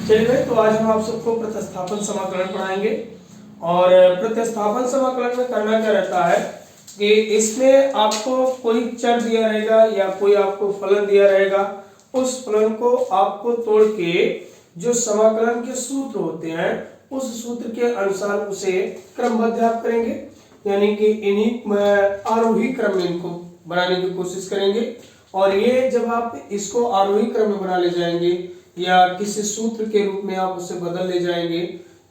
चलिए तो आज हम आप सबको प्रतिस्थापन समाकलन पढ़ाएंगे। और प्रतिस्थापन समाकलन में करना क्या रहता है कि इसमें आपको कोई चर दिया रहेगा या कोई आपको फलन दिया रहेगा, उस फलन को आपको तोड़ के जो समाकलन के सूत्र होते हैं उस सूत्र के अनुसार उसे क्रमबद्ध आप करेंगे, यानी कि इन्हीं आरोही क्रम में इनको बनाने की कोशिश करेंगे। और ये जब आप इसको आरोही क्रम में बना ले जाएंगे या किसी सूत्र के रूप में आप उसे बदल ले जाएंगे,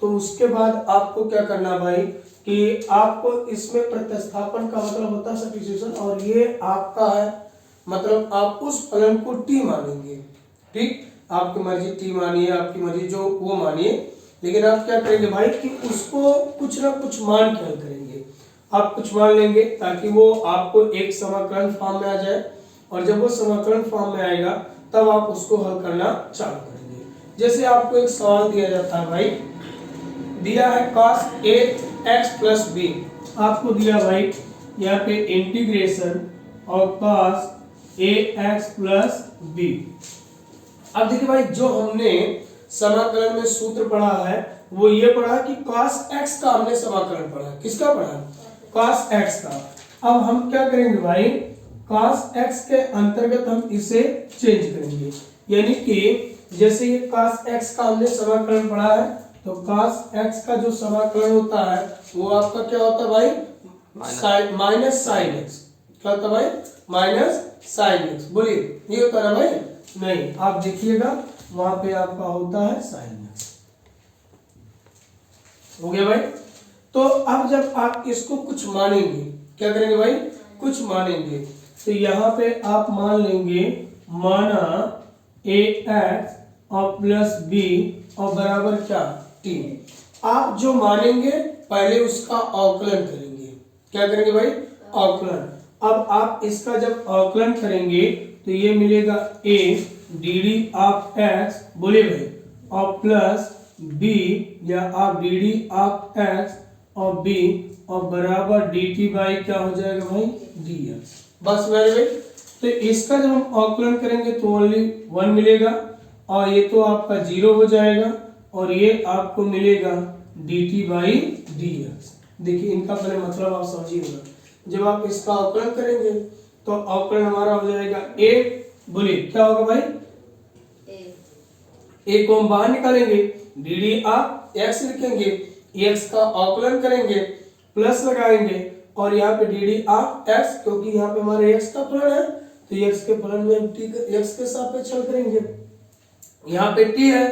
तो उसके बाद आपको क्या करना भाई कि आपको इसमें प्रतिस्थापन का मतलब होता है सब्स्टिट्यूशन, और ये आपका है मतलब आप उस फलन को टी मानेंगे। ठीक, आपकी मर्जी टी मानिए, आपकी मर्जी जो वो मानिए, लेकिन आप क्या करेंगे भाई कि उसको कुछ ना कुछ मान के हल करेंगे। आप कुछ मान लेंगे ताकि वो आपको एक समाकलन फॉर्म में आ जाए, और जब वो समाकलन फॉर्म में आएगा तब आप उसको हल करना चालू करेंगे। जैसे आपको एक सवाल दिया जाता है भाई, दिया है cos ax प्लस b, आपको दिया भाई यहाँ पे इंटीग्रेशन और cos ax प्लस b। अब देखिए भाई, जो हमने समाकलन में सूत्र पढ़ा है वो ये पढ़ा कि cos x का हमने समाकलन पढ़ा। किसका पढ़ा? cos x का। अब हम क्या करेंगे भाई, cos x के अंतर्गत हम इसे चेंज करेंगे, यानी कि जैसे ये cos x का हमने समाकलन पढ़ा है, तो cos x का जो समाकलन होता है वो आपका क्या होता है भाई, माइनस साइन x। क्या होता है भाई? Minus sign x। बोलिए, ये होता है ना भाई? नहीं, आप देखिएगा वहां पे आपका होता है साइन x। हो गया भाई? तो अब जब आप इसको कुछ मानेंगे, क्या करेंगे भाई, कुछ मानेंगे, तो यहाँ पे आप मान लेंगे माना ax और प्लस b और बराबर क्या, t। आप जो मानेंगे पहले उसका अवकलन करेंगे। क्या करेंगे भाई? अवकलन। अब आप इसका जब अवकलन करेंगे तो ये मिलेगा a dd ऑफ x, बोले भाई, और प्लस b या आप dd ऑफ x और b और बराबर dt बाई क्या हो जाएगा भाई, dx। बस मेरे भाई, तो इसका जब हम अवकलन करेंगे तो ओनली 1 मिलेगा, और ये तो आपका 0 हो जाएगा, और ये आपको मिलेगा dt बाई dx। देखिए इनका पहले मतलब आप समझिएगा। जब आप इसका अवकलन करेंगे तो अवकलन हमारा हो जाएगा a, बोलिए क्या होगा भाई, a को हम बाहर निकालेंगे, dd आप x लिखेंगे, x का अवकलन करेंगे, प्लस लगाएंगे, और यहाँ पे dd ऑफ x, क्योंकि यहाँ पे हमारे x का फलन है तो x के फलन में हम t x के सापेक्ष हल करेंगे। यहाँ पे t है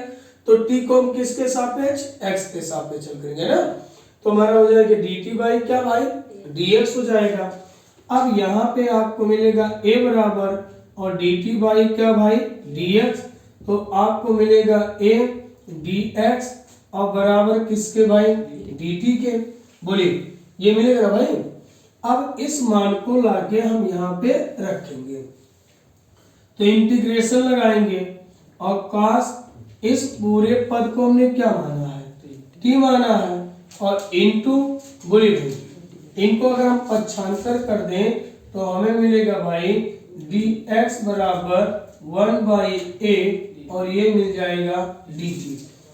तो t को हम किसके सापेक्ष, x के सापेक्ष हल करेंगे ना, तो हमारा हो जाएगा dt बाई क्या भाई, dx हो जाएगा। अब यहाँ पे आपको मिलेगा a बराबर और dt बाई क्या भाई, dx, तो आपको मिलेगा a dx और बराबर किसके भाई, dt के। बोलिए, ये मिलेगा ना भाई। अब इस मान को लाके हम यहाँ पे रखेंगे, तो इंटीग्रेशन लगाएंगे, और cos इस पूरे पद को हमने क्या माना है, t माना है, और इनटू, बोलिए भाई, इनको अगर हम पक्षांतर कर दें तो हमें मिलेगा भाई dx बराबर 1/a, और ये मिल जाएगा dt,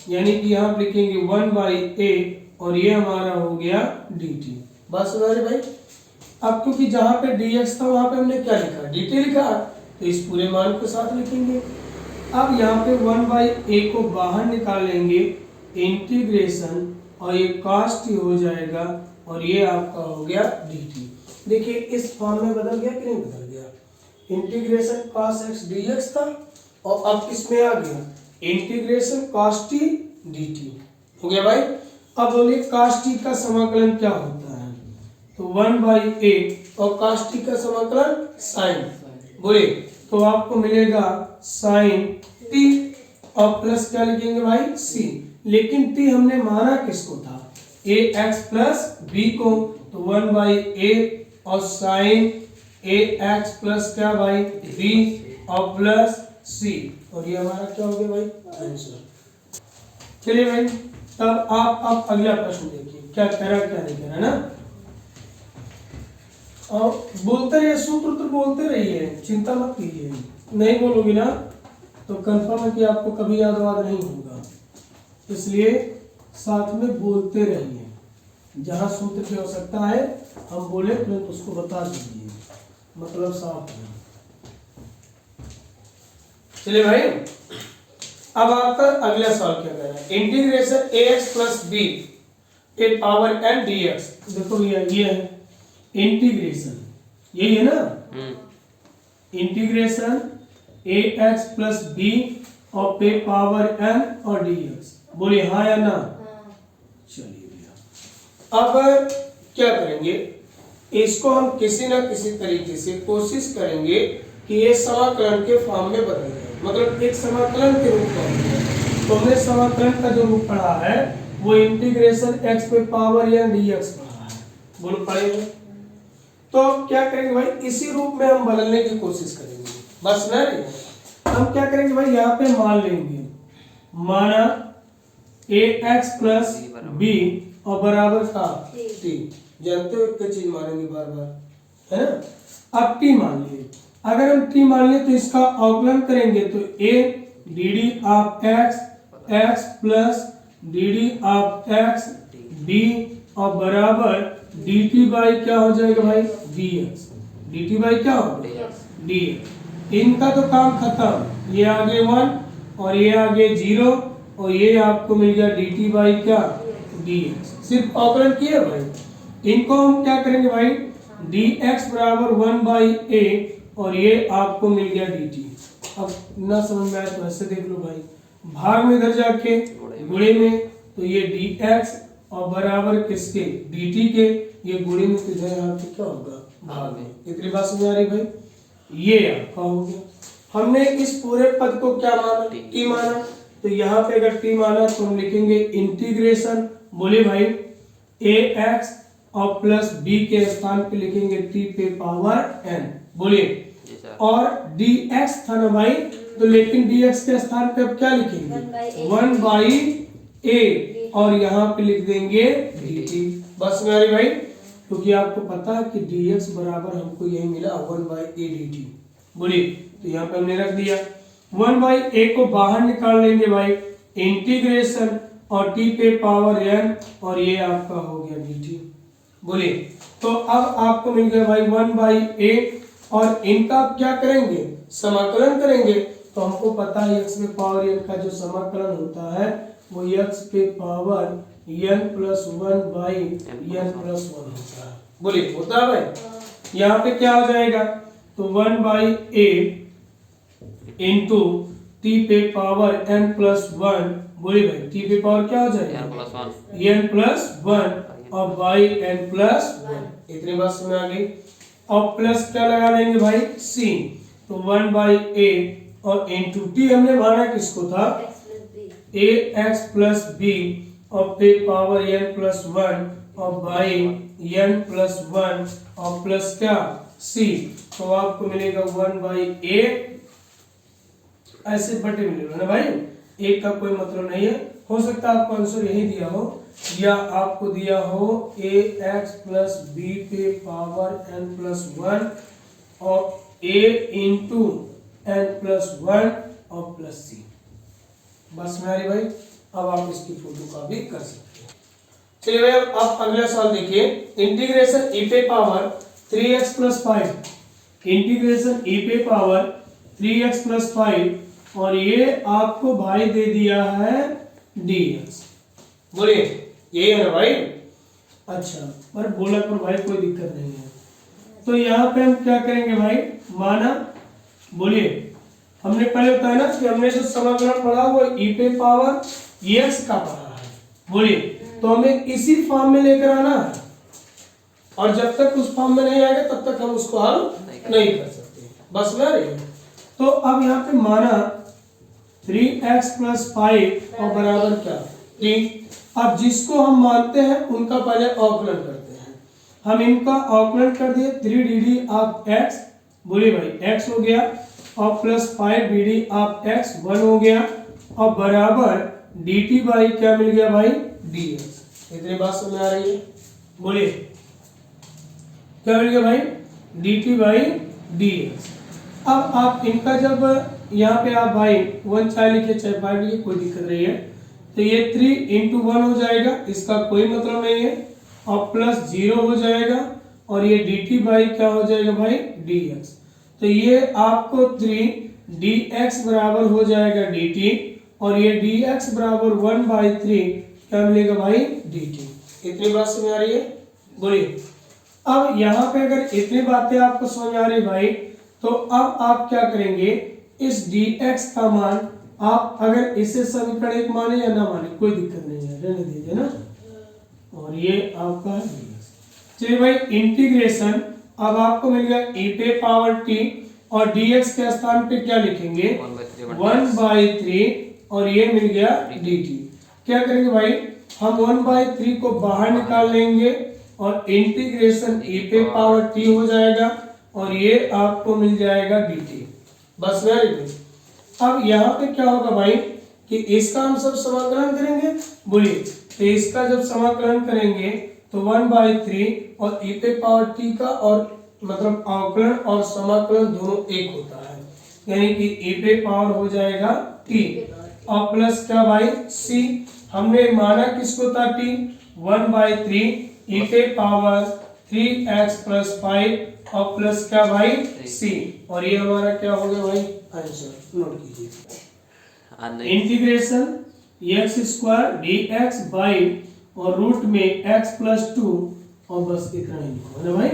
यानी कि यहाँ लिखेंगे 1/a और ये हमारा हो गया dt। बस मेरे भाई, अब क्योंकि जहां पे dx था वहां पे हमने क्या लिखा, dt लिखा, तो इस पूरे मान के साथ लिखेंगे। अब यहाँ पे 1/a को बाहर निकाल लेंगे, इंटीग्रेशन, और ये cos t हो जाएगा, और ये आपका हो गया dt। देखिए इस फॉर्म में बदल गया कि नहीं बदल गया, इंटीग्रेशन cos x dx था, और अब किसमें आ गया, इंटीग्रेशन cos t dt। हो गया भाई। अब बोलिए cos t का समाकलन क्या होता है, तो 1/a और cos t का समाकलन sin, बोलिए, तो आपको मिलेगा sin t और प्लस क्या लिखेंगे भाई, c। लेकिन t हमने माना किसको था, ax प्लस b को, तो 1/a और sin ax प्लस क्या भाई, b और प्लस c, और ये हमारा क्या हो गया भाई, आंसर। चलिए भाई, तब आप अब अगला प्रश्न देखिए क्या कह रहा क्या नहीं कह रहा ना, और बोलते रहिए, सूत्र तो बोलते रहिए, चिंता मत कीजिए। नहीं बोलोगे ना तो कंफर्म है कि आपको कभी याद वाद नहीं होगा। इसलिए साथ में बोलते रहिए, जहां सूत्र की आवश्यकता है हम बोले तुरंत उसको बता दीजिए, मतलब साफ है। चलिए भाई, अब आपका अगला सवाल क्या कह रहा है, इंटीग्रेशन ax प्लस बी ए पावर n dx। देखो भैया ये है इंटीग्रेशन, यही है ना, इंटीग्रेशन ax प्लस बी और ए पावर n और dx। बोलिए हाँ या ना। चलिए भैया, अब क्या करेंगे, इसको हम किसी ना किसी तरीके से कोशिश करेंगे कि ये समाकलन के फॉर्म में बदल जाए, मतलब एक समाकलन के रूप में। तो हमने समाकलन का जो रूप पढ़ा है वो इंटीग्रेशन x पे पावर n dx पढ़ा है, बोलो पढ़ेंगे। तो क्या करेंगे भाई, इसी रूप में हम बदलने की कोशिश करेंगे, बस ना रे। हम क्या करेंगे भाई, यहाँ पे मान लेंगे, माना ax प्लस बी और बराबर का t, जानते हो क्या चीज मानेंगे बार बार, है ना। अब t मान लिए, अगर हम t मान लिए तो इसका अवकलन करेंगे तो a dd of x plus dd of x b और बराबर dt बाई क्या हो जाएगा भाई dx, dt बाई क्या हो dx। इनका तो काम खत्म, ये आगे 1 और ये आगे 0 और ये आपको मिल गया dt बाई क्या dx, सिर्फ अवकलन किया भाई। इनको हम क्या करेंगे भाई, dx बराबर 1 बाई a और ये आपको मिल गया dt। अब ना समझ में आया तो ऐसे देख लो भाई, भाग में इधर जाके गुणे में, तो ये dx और बराबर किसके dt के, ये गुणे में तो इधर यहाँ पे क्या होगा भाग में। इतनी बात समझ आ रही भाई, ये आपका हो गया। हमने इस पूरे पद को क्या माना, t माना, तो यहाँ पे अगर t माना तो हम लिखेंगे इंटीग्रेशन, बोले भाई ax और प्लस b के स्थान पे लिखेंगे t पे पावर n, बोलिए। और dx था ना भाई, तो लेकिन dx के स्थान पे अब क्या लिखेंगे 1 बाई a और यहाँ पे लिख देंगे dt, बस में आ रही भाई। क्योंकि आपको पता है कि dx बराबर हमको यही मिला 1 बाई a dt, बोलिए। तो यहाँ पे हमने रख दिया, 1 बाई a को बाहर निकाल लेंगे भाई, इंटीग्रेशन और t पे पावर n और ये आपका हो गया dt, बोलिए। तो अब आपको मिल गया भाई 1 बाई a और इनका क्या करेंगे, समाकलन करेंगे। तो हमको पता है x पे पावर n का जो समाकलन होता है वो x पे power n plus 1 by n plus 1 होता है, बोलिए होता है भाई। यहाँ पे क्या हो जाएगा, तो 1 बाई a इंटू t पे पावर n प्लस 1, बोलिए भाई t पे पावर क्या हो जाएगा n प्लस 1 और बाई n प्लस 1, इतनी बात समझ आ गई। और प्लस क्या लगा देंगे भाई c, तो 1 बाई a और इंटू t हमने माना किसको था ax प्लस b और पे पावर n प्लस 1 और बाई n प्लस 1 और प्लस क्या c, तो आपको मिलेगा 1 बाई a, ऐसे बटे मिलेगा ना भाई, एक का कोई मतलब नहीं है। हो सकता है आपको आंसर यही दिया हो, या आपको दिया हो ax प्लस b पे पावर n प्लस 1 और a इंटू n प्लस 1 और प्लस c, बस में आ रही भाई। अब आप इसकी फोटो कॉपी कर सकते हैं। चलिए भाई, अब आप अगला सवाल देखिए, इंटीग्रेशन e पे power 3x plus 5, integration e पे पावर 3x प्लस 5 और ये आपको भाई दे दिया है dx, बोलिए यही है ना भाई। अच्छा, पर बोला पर भाई कोई दिक्कत नहीं है। तो यहाँ पे हम क्या करेंगे भाई, माना, बोलिए हमने पहले बताया ना कि हमने जो समाकलन पढ़ा वो e पे पावर x का पढ़ा है, बोलिए। तो हमें इसी फॉर्म में लेकर आना है, और जब तक उस फॉर्म में नहीं आएगा तब तक हम उसको हल नहीं कर सकते, बस में आ रही है। तो अब यहाँ पे माना 3x प्लस 5 और बराबर क्या 3। अब जिसको हम मानते हैं उनका पहले अवकलन करते हैं। हम इनका अवकलन कर दिए 3dd ऑफ x, बोलिए भाई x हो गया, और प्लस 5dd ऑफ x 1 हो गया, और बराबर dt बाई क्या मिल गया भाई dx। इतनी बात समझ आ रही है, बोलिए क्या मिल गया भाई dt बाई dx। अब आप इनका जब यहाँ पे आप भाई 1 चाहे लिखे चाहे 5 लिखे कोई दिक्कत नहीं है, तो ये 3 इंटू 1 हो जाएगा, इसका कोई मतलब नहीं है, और प्लस 0 हो जाएगा, और ये dt बाई क्या हो जाएगा भाई dx। तो ये आपको 3 dx बराबर हो जाएगा dt, और ये dx बराबर 1/3 क्या मिलेगा भाई dt। इतनी बात समझ आ रही है? बोलिए। अब यहाँ पे अगर इतनी बातें आपको समझ आ रही भाई, तो अब आप क्या करेंगे, इस dx का मान आप अगर इसे समीकरण 1 माने या ना माने कोई दिक्कत नहीं है, रहने दीजिए ना, और ये आपका है dx। चलिए भाई इंटीग्रेशन, अब आपको मिल गया e पे पावर t, और dx के स्थान पे क्या लिखेंगे 1/3, और ये मिल गया dt। क्या करेंगे भाई, हम 1/3 को बाहर निकाल लेंगे, और इंटीग्रेशन e पे पावर t हो जाएगा, और ये आपको मिल जाएगा dt। बस वेरी गुड। अब यहाँ पे क्या होगा भाई कि इसका हम सब समाकलन करेंगे, बोलिए। तो इसका जब समाकलन करेंगे तो 1/3 और e पे पावर t का और मतलब अवकलन और समाकलन दोनों एक होता है, यानी कि e पे पावर हो जाएगा t, और प्लस क्या भाई c, हमने माना किसको था t, 1/3 e पे पावर 3x प्लस 5 और प्लस क्या भाई c, और ये हमारा क्या हो गया भाई आंसर, नोट कीजिए। Integration x square dx by और रूट में x प्लस 2, और बस इतना ही लिखो ना भाई,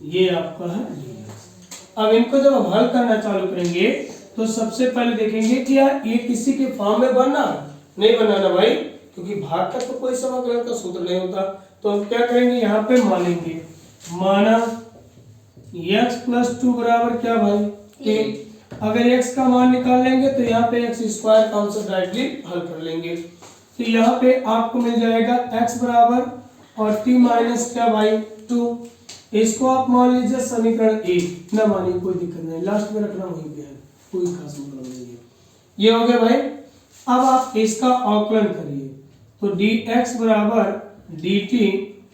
ये आपका है dx। अब इनको जब हम हल करना चालू करेंगे तो सबसे पहले देखेंगे कि यार ये किसी के फॉर्म में बनना नहीं बनाना भाई, क्योंकि भाग का तो कोई समाकलन का सूत्र नहीं होता। तो हम क्या करेंगे, यहाँ पे मानेंगे, माना x प्लस 2 बराबर क्या भाई t। अगर x का मान निकाल लेंगे तो यहाँ पे x स्क्वायर का आंसर डायरेक्टली हल कर लेंगे। तो यहाँ पे आपको मिल जाएगा x बराबर और t माइनस क्या भाई 2, इसको आप मान लीजिए समीकरण 1, ना मानिए कोई दिक्कत नहीं, लास्ट में रखना वहीं पे है, कोई खास मतलब नहीं है। ये हो गया भाई। अब आप इसका अवकलन करिए, तो dx बराबर dt,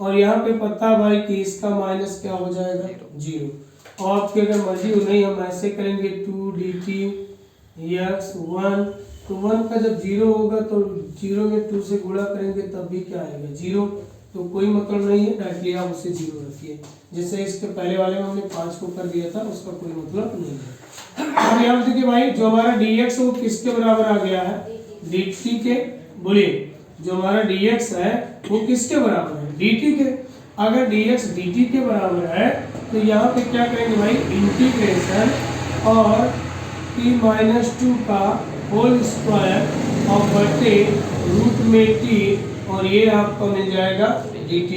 और यहाँ पे पता भाई कि इसका माइनस क्या हो जाएगा 0, और आपकी अगर मर्जी हो नहीं हम ऐसे करेंगे 2 dt x 1, तो 1 का जब 0 होगा तो 0 में 2 से गुणा करेंगे तब भी क्या आएगा 0, तो कोई मतलब नहीं है, डायरेक्टली आप उसे 0 रखिए, जैसे इसके पहले वाले में हमने 5 को कर दिया था, उसका कोई मतलब नहीं है। अब यहाँ देखिए भाई जो हमारा dx वो किसके बराबर आ गया है dt के, बोलिए जो हमारा dx है वो किसके बराबर है dt के। अगर dx dt के बराबर है तो यहाँ पे क्या करेंगे भाई इंटीग्रेशन और t-2 का होल स्क्वायर और बटे रूट में t, और ये आपको मिल जाएगा dt।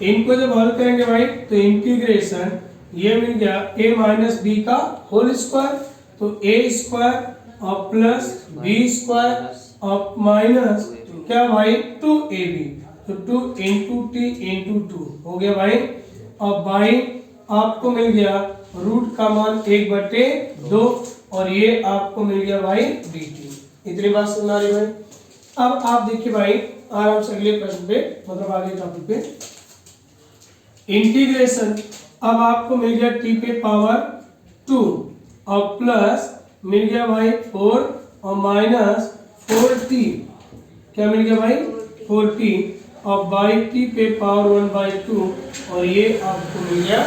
इनको जब हल करेंगे भाई तो इंटीग्रेशन ये मिल गया a माइनस बी का होल स्क्वायर, तो a स्क्वायर और प्लस b स्क्वायर और माइनस क्या भाई 2ab, तो 2 इंटू टी इंटू 2 हो गया भाई, और बाई आपको मिल गया रूट का मान 1/2, और ये आपको मिल गया भाई dt। इतनी बात समझ आ रही भाई। अब आप देखिए भाई आराम से अगले प्रश्न पे मतलब आगे टॉपिक पे, इंटीग्रेशन अब आपको मिल गया t पे पावर 2 और प्लस मिल गया भाई 4 और माइनस 4t, क्या मिल गया भाई 4t, और बाई t पे पावर 1/2, और ये आपको मिल गया।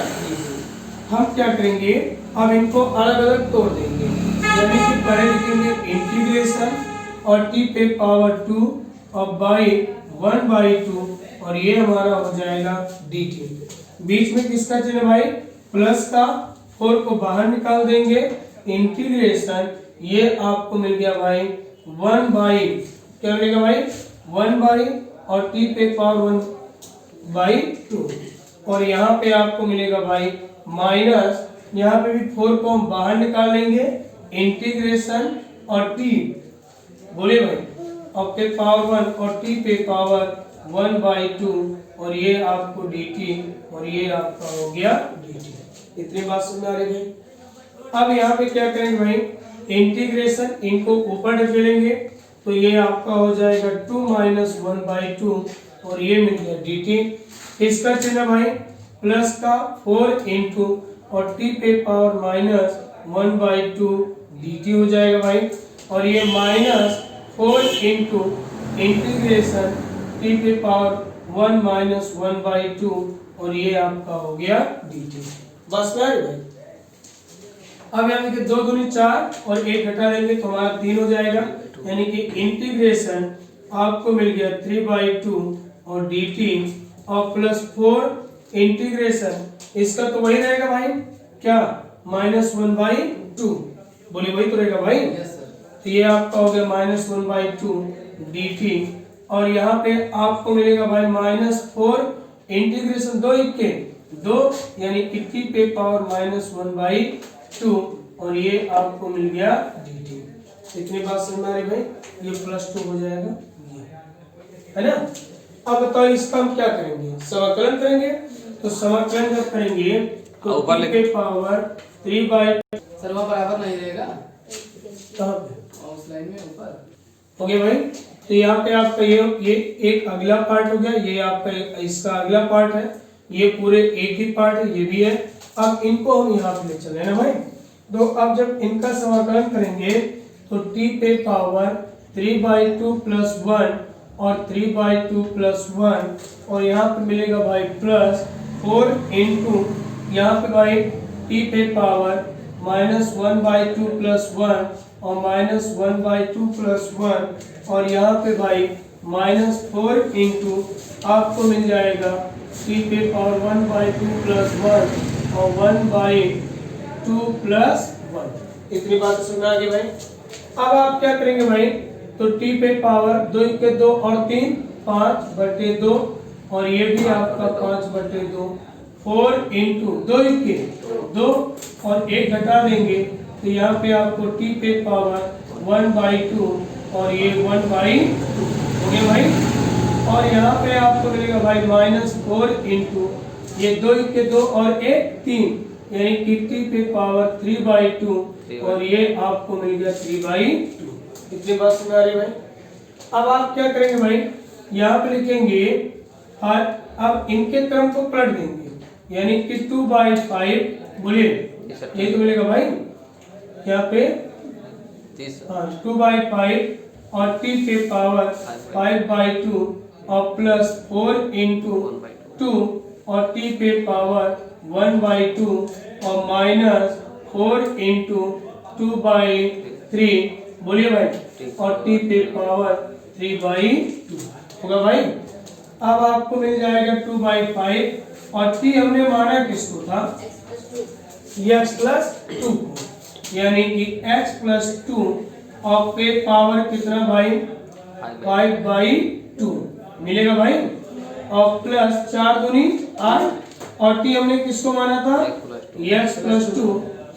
हम क्या करेंगे, अब इनको अलग अलग तोड़ देंगे, यानी कि पहले लिखेंगे इंटीग्रेशन और t पे पावर 2 और बाई 1/2, और ये हमारा हो जाएगा dt। बीच में किसका चिन्ह भाई प्लस का, 4 को बाहर निकाल देंगे, इंटीग्रेशन ये आपको मिल गया भाई 1/, क्या मिलेगा भाई 1/, और t पे पावर 1/2, और यहाँ पे आपको मिलेगा भाई माइनस, यहाँ पे भी 4 को हम बाहर निकाल लेंगे, इंटीग्रेशन और t बोले भाई और पे पावर 1 और t पे पावर 1/2, और ये आपको dt, और ये आपका हो गया dt। इतनी बात समझ आ रही है। अब यहाँ पे क्या करेंगे भाई इंटीग्रेशन इनको ऊपर ढकेलेंगे, तो ये आपका हो जाएगा 2 माइनस 1/2, और ये मिल गया dt। इसका चिन्ह भाई प्लस का 4 इंटू और t पे पावर माइनस 1/2 dt हो जाएगा भाई, और ये माइनस 4 इंटू इंटीग्रेशन टी पे पावर 1 माइनस 1/2 और ये आपका हो गया dt। बस में आए भाई। अब यहाँ देखिए 2 दूनी 4 और 1 घटा देंगे तो हमारा 3 हो जाएगा, यानी कि इंटीग्रेशन आपको मिल गया 3/2 और dt और प्लस 4 इंटीग्रेशन इसका तो वही रहेगा भाई क्या -1/2, बोलिए वही तो रहेगा भाई। तो ये आपका हो गया -1/2 dt और यहाँ पे आपको मिलेगा भाई -4 इंटीग्रेशन 2 के 2 यानी कि t पे पावर -1/2 और ये आपको मिल गया dt। इतनी बात समझ में आ रही भाई, ये +2 हो जाएगा है ना। अब बताओ इसका हम क्या करेंगे, समाकलन करेंगे। तो समाकलन जब करेंगे तो t पे पावर 3/, सर वहाँ बराबर नहीं रहेगा कहाँ पे उस लाइन में ऊपर हो गया भाई। तो यहाँ पे आपका ये एक अगला पार्ट हो गया, ये आपका इसका अगला पार्ट है, ये पूरे एक ही पार्ट है, ये भी है। अब इनको हम यहाँ पे ले चले ना भाई। तो अब जब इनका समाकलन करेंगे तो t पे पावर 3/2 + 1 और 3/2 + 1 और यहाँ पे मिलेगा भाई +4 इंटू यहाँ पे भाई t पे पावर -1/2 + 1 और -1/2 + 1 और यहाँ पे भाई -4 इंटू आपको मिल जाएगा t पे पावर 1/2 + 1 और 1/2 + 1। इतनी बात समझ में आ गई भाई। अब आप क्या करेंगे भाई, तो t पे पावर 2 के 2 और 3 5/2 और ये भी आपका 5/2 4 इंटू 2 के 2 और 1 घटा देंगे तो यहाँ पे आपको t पे पावर 1/2 और ये 1/2 हो गया भाई। और यहाँ पे आपको मिलेगा भाई -4 इंटू ये 2 के 2 और 1 3 यानी कि t पे पावर 3/2 और ये आपको मिल गया 3/2। इतनी बात समझ आ रही भाई। अब आप क्या करेंगे भाई, यहाँ पे लिखेंगे अब इनके क्रम को पलट देंगे यानी कि 2/5 बोलिए ये तो मिलेगा भाई यहाँ पे 2/5 और t पे पावर 5/2 और +4 इंटू 2 और t पे पावर 1/2 और -4 इंटू 2/3 बोलिए भाई और t पे पावर 3/2 होगा भाई। अब आपको मिल जाएगा 2/5 और t हमने माना किसको था x + 2 यानी कि x + 2 और पे पावर कितना भाई 5/2 मिलेगा भाई और +4 दूनी 8 और t हमने किसको माना था x + 2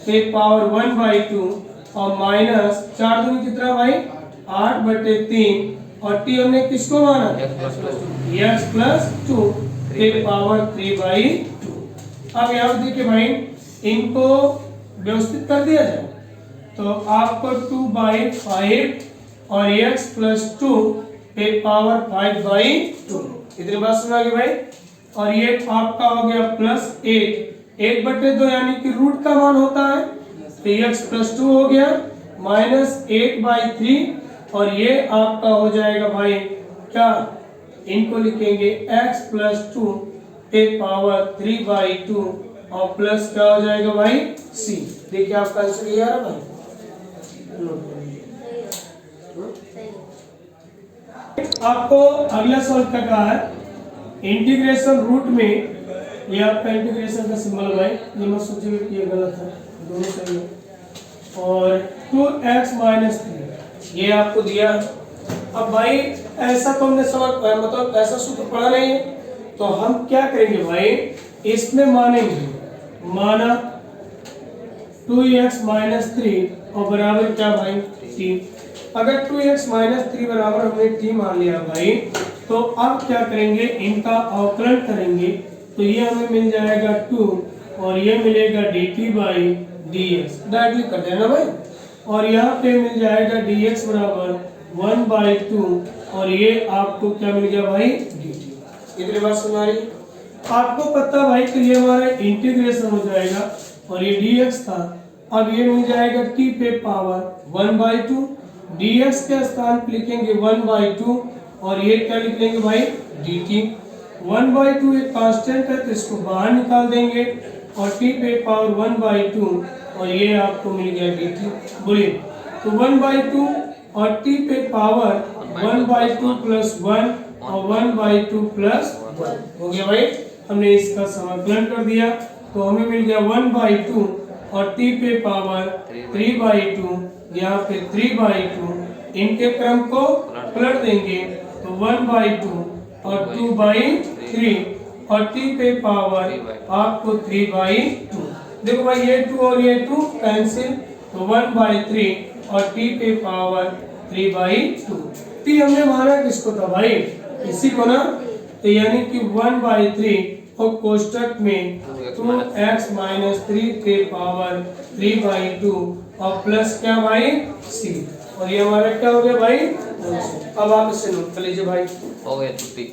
पे पावर 1/2 और -4 दूनी कितना भाई 8/3 और t हमने किसको माना x + 2 पे पावर 3/2। अब यहाँ देखिए भाई इनको व्यवस्थित कर दिया जाए तो आपको 2/5 और x + 2 पे पावर 5/2 इतनी बात समझ आ गई भाई। और ये आपका हो गया +8 1/2 यानी कि रूट का मान होता है तो x + 2 हो गया -8/3 और ये आपका हो जाएगा भाई क्या इनको लिखेंगे x + 2 पे पावर 3/2 और प्लस क्या हो जाएगा भाई c। देखिए आपका आंसर ये आ रहा भाई। आपको अगला सवाल क्या कहा है, इंटीग्रेशन रूट में ये आपका इंटीग्रेशन का सिंबल भाई ये मत सोचिए कि ये गलत है, दोनों सही है। और 2x - 3 ये आपको दिया। अब भाई ऐसा तो हमने सवाल मतलब ऐसा सूत्र पढ़ा नहीं है तो हम क्या करेंगे भाई इसमें मानेंगे माना 2x - 3 और बराबर क्या भाई t। अगर 2x - 3 बराबर हमने t मान लिया भाई तो अब क्या करेंगे इनका अवकलन करेंगे तो ये हमें मिल जाएगा 2 और ये मिलेगा dt/dx डायरेक्टली कर देना भाई। और यहाँ पे मिल जाएगा dx बराबर 1/2 और ये आपको क्या मिल गया भाई dt। इतनी बात समझ आ रही आपको पता भाई कि ये हमारा इंटीग्रेशन हो जाएगा और ये dx था। अब ये मिल जाएगा t पे पावर 1/2 dx के स्थान पे लिखेंगे 1/2 और ये क्या लिख लेंगे भाई dt। 1/2 एक कांस्टेंट है तो इसको बाहर निकाल देंगे और t पे पावर 1/2 और ये आपको मिल गया dt। बोलिए तो 1/2 और t पे पावर 1/2 प्लस 1 और 1/2 प्लस 1 हो गया भाई। हमने इसका समाकलन कर दिया तो हमें मिल गया 1/2 और t पे पावर 3/2 यहाँ पे 3/2 इनके क्रम को पलट देंगे तो 1/2 और 2/3 और t पे पावर आपको 3/2। देखो भाई ये 2 और ये 2 कैंसिल तो 1/3 और t पे पावर 3/2। t हमने माना किसको था भाई इसी को ना, तो यानी कि 1/3 और कोष्टक में 2x माइनस 3 के पावर 3/2 और प्लस क्या भाई c और ये हमारा क्या हो गया भाई। अब आप इससे नोट कर लीजिए भाई। हो गया छुट्टी।